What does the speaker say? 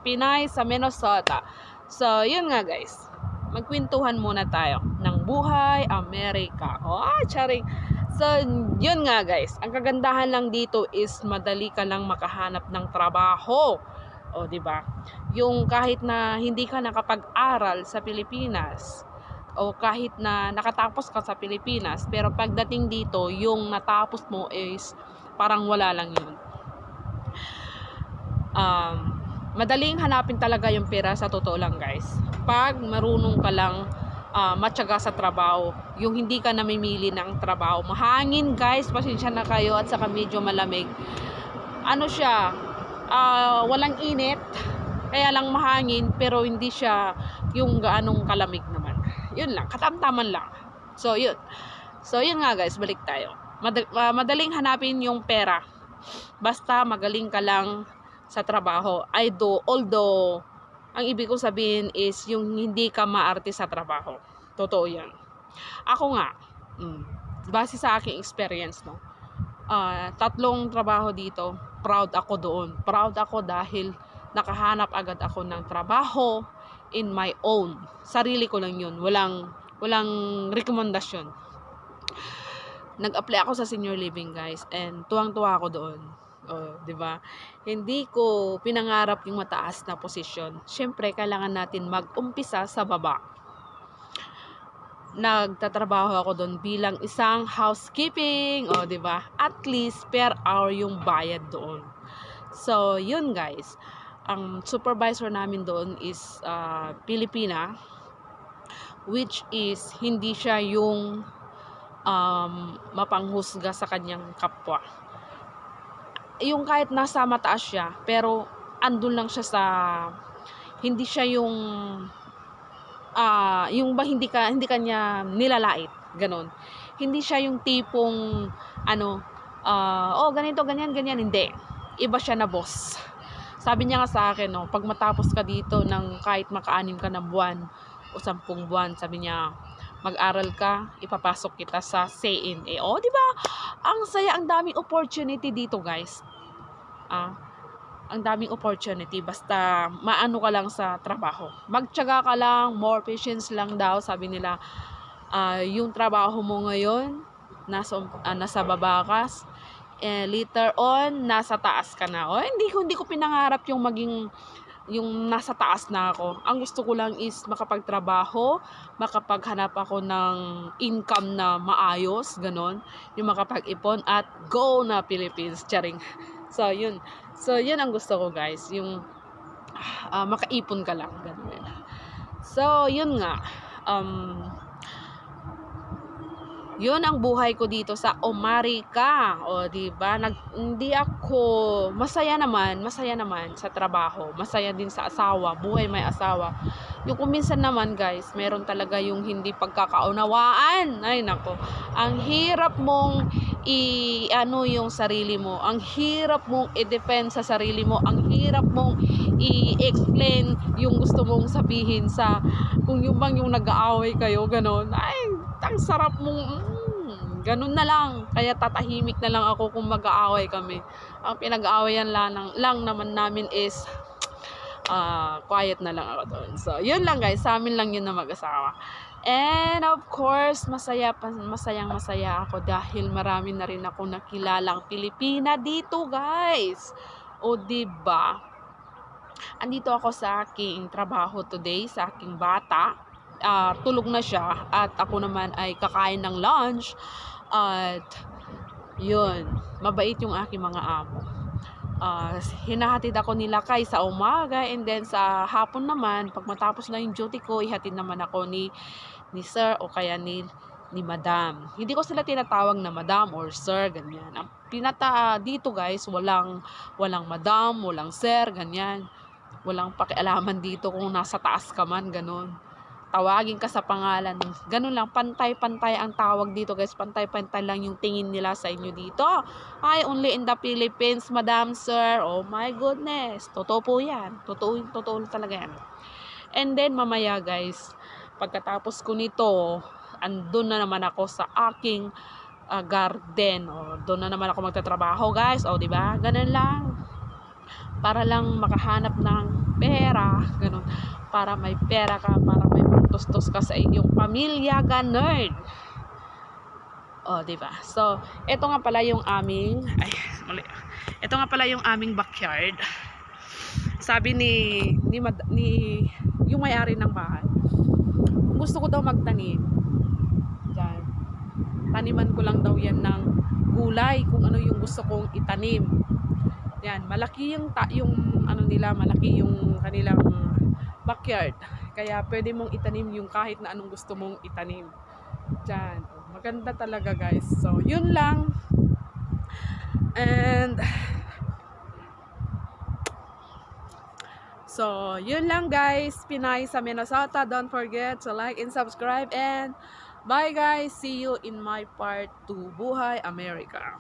Pinay sa Minnesota. So, yun nga guys. Magkwentuhan muna tayo ng buhay Amerika. Charing. So, yun nga guys. Ang kagandahan lang dito is madali ka lang makahanap ng trabaho. O, di ba? Yung kahit na hindi ka nakapag-aral sa Pilipinas, o kahit na nakatapos ka sa Pilipinas, pero pagdating dito, yung natapos mo is parang wala lang yun. Madaling hanapin talaga yung pera, sa totoo lang guys. Pag marunong ka lang matyaga sa trabaho, yung hindi ka namimili ng trabaho. Mahangin guys, pasensya na kayo, at saka medyo malamig. Ano siya, walang init, kaya lang mahangin, pero hindi siya yung gaanong kalamig naman. Yun lang, katamtaman lang. So yun nga guys, balik tayo. Madaling hanapin yung pera basta magaling ka lang sa trabaho. Although ang ibig ko sabihin is yung hindi ka maarte sa trabaho. Totoo yan. Ako nga, base sa aking experience, no, 3 trabaho dito, proud ako doon. Proud ako dahil nakahanap agad ako ng trabaho in my own. Sarili ko lang yun. Walang rekomendasyon. Nag-apply ako sa senior living guys, and tuwang-tuwa ako doon. Di ba? Hindi ko pinangarap yung mataas na posisyon. Syempre, kailangan natin mag-umpisa sa baba. Nagtatrabaho ako doon bilang isang housekeeping, di ba? At least per hour yung bayad doon. So, yun guys. Ang supervisor namin doon is Pilipina, which is hindi siya yung mapanghusga sa kanyang kapwa. Yung kahit nasa mataas siya, pero andun lang siya sa, hindi siya yung ba hindi kanya nilalait, ganon. Hindi siya yung tipong ganito, ganyan, hindi. Iba siya na boss. Sabi niya nga sa akin, no, pag matapos ka dito ng kahit maka-6 ka na buwan o 10 buwan, sabi niya, mag-aral ka, ipapasok kita sa CNA. Di ba? Ang saya, ang daming opportunity dito, guys. Ang daming opportunity, basta maano ka lang sa trabaho. Magtiyaga ka lang, more patience lang daw, sabi nila. Yung trabaho mo ngayon, nasa baba ka, later on, nasa taas ka na. Hindi ko pinangarap yung maging yung nasa taas na ako. Ang gusto ko lang is makapagtrabaho, makapaghanap ako ng income na maayos, ganon. Yung makapag-ipon at go na Philippines, charing. So yun ang gusto ko guys, yung makaipon ka lang, ganon. So yun nga, yun ang buhay ko dito sa Amerika. Di ba? Hindi ako masaya naman sa trabaho. Masaya din sa asawa, buhay may asawa. Yung kuminsan naman, guys, meron talaga yung hindi pagkakaunawaan. Ay nako. Ang hirap mong yung sarili mo. Ang hirap mong i-defend sa sarili mo. Ang hirap mong i-explain yung gusto mong sabihin sa kung yung bang yung nag-aaway kayo, ganon. Ay, ang sarap mong ganun na lang. Kaya tatahimik na lang ako kung mag-aaway kami. Ang pinag-aawayan lang naman namin is quiet na lang ako doon. So, yun lang guys. Sa amin lang yun na mag-asawa. And of course, masayang masaya ako dahil marami na rin ako nakilalang Pilipina dito guys. Diba? Andito ako sa aking trabaho today, sa aking bata. Tulog na siya at ako naman ay kakain ng lunch, at yun, mabait yung aking mga amo. Hinahatid ako nila kay sa umaga, and then sa hapon naman, pag matapos na yung duty ko, ihatid naman ako ni sir o kaya ni madam. Hindi ko sila tinatawag na madam or sir, ganyan. Ang dito guys, walang madam, walang sir, ganyan. Walang pakialaman dito kung nasa taas ka man, ganun. Tawagin ka sa pangalan. Ganun lang, pantay-pantay ang tawag dito guys. Pantay-pantay lang yung tingin nila sa inyo dito. Ay, only in the Philippines, madam, sir. Oh my goodness. Totoo po yan. Totoo talaga yan. And then, mamaya guys, pagkatapos ko nito, andun na naman ako sa aking garden. Doon na naman ako magtatrabaho guys. Diba? Ganun lang. para lang makahanap ng pera, ganun. Para may pera ka, para may tustos ka sa inyong pamilya, ganun. O, diba? So, ito nga pala yung aming, ito nga pala yung aming backyard. Sabi ni yung may-ari ng bahay, gusto ko daw magtanim. Diyan. Taniman ko lang daw yan ng gulay, kung ano yung gusto kong itanim. Yan, malaki yung ano nila, malaki yung kanilang backyard. Kaya pwede mong itanim yung kahit na anong gusto mong itanim. Diyan. Maganda talaga, guys. So, yun lang. And so, yun lang, guys. Pinay sa Minnesota. Don't forget to like and subscribe. And bye, guys. See you in my part 2. Buhay America.